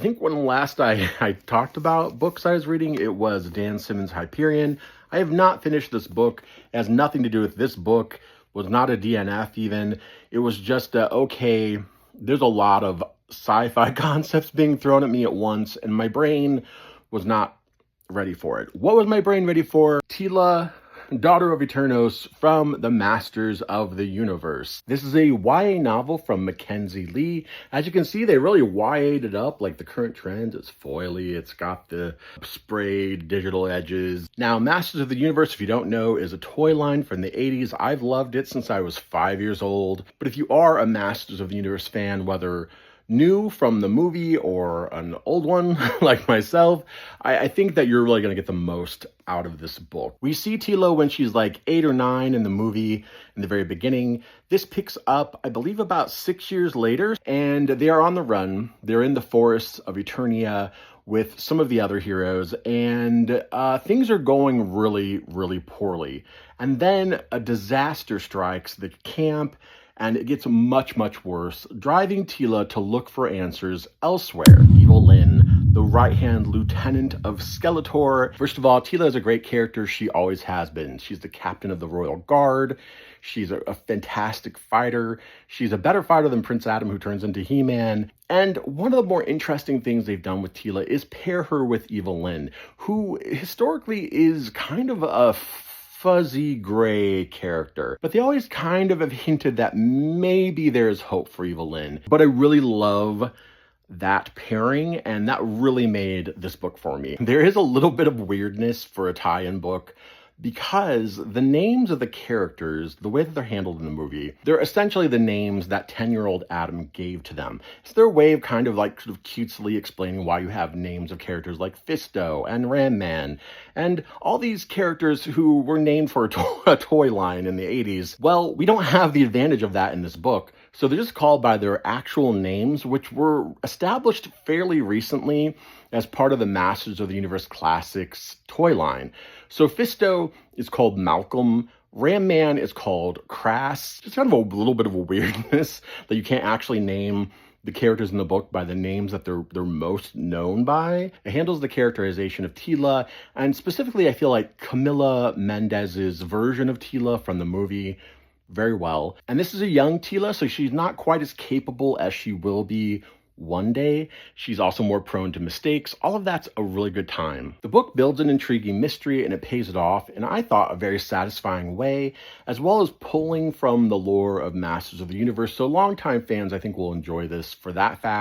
think when last I talked about books I was reading, it was Dan Simmons' Hyperion. I have not finished this book. It has nothing to do with this book. Was not a DNF even. It was just, okay, there's a lot of sci-fi concepts being thrown at me at once, and my brain was not ready for it. What was my brain ready for? Teela, daughter of Eternos, from the Masters of the Universe. This is a YA novel from MacKenzi Lee. As you can see, they really YA'd it up like the current trend. It's foily, it's got the sprayed digital edges. Now, Masters of the Universe, if you don't know, is a toy line from the 80s. I've loved it since I was 5 years old. But if you are a Masters of the Universe fan, whether new from the movie or an old one like myself, I think that you're really going to get the most out of this book. We see Teela when she's like 8 or 9 in the movie in the very beginning. This picks up, I believe, about 6 years later, and they are on the run. They're in the forests of Eternia with some of the other heroes, and things are going really, really poorly. And then a disaster strikes the camp, and it gets much, much worse, driving Teela to look for answers elsewhere. Evil Lyn, the right-hand lieutenant of Skeletor. First of all, Teela is a great character. She always has been. She's the captain of the Royal Guard. She's a fantastic fighter. She's a better fighter than Prince Adam, who turns into He-Man. And one of the more interesting things they've done with Teela is pair her with Evil Lyn, who historically is kind of a fuzzy gray character, but they always kind of have hinted that maybe there's hope for Evil Lyn. But I really love that pairing, and that really made this book for me. There is a little bit of weirdness for a tie-in book, because the names of the characters, the way that they're handled in the movie, they're essentially the names that 10-year-old Adam gave to them. It's their way of kind of like sort of cutesily explaining why you have names of characters like Fisto and Ram Man and all these characters who were named for a toy line in the 80s. Well, we don't have the advantage of that in this book. So they're just called by their actual names, which were established fairly recently as part of the Masters of the Universe Classics toy line. So Fisto is called Malcolm. Ram Man is called Crass. It's kind of a little bit of a weirdness that you can't actually name the characters in the book by the names that they're most known by. It handles the characterization of Teela, and specifically I feel like Camila Mendez's version of Teela from the movie very well. And this is a young Teela, so she's not quite as capable as she will be one day. She's also more prone to mistakes. All of that's a really good time. The book builds an intriguing mystery, and it pays it off in, I thought, a very satisfying way, as well as pulling from the lore of Masters of the Universe. So longtime fans, I think, will enjoy this for that fact.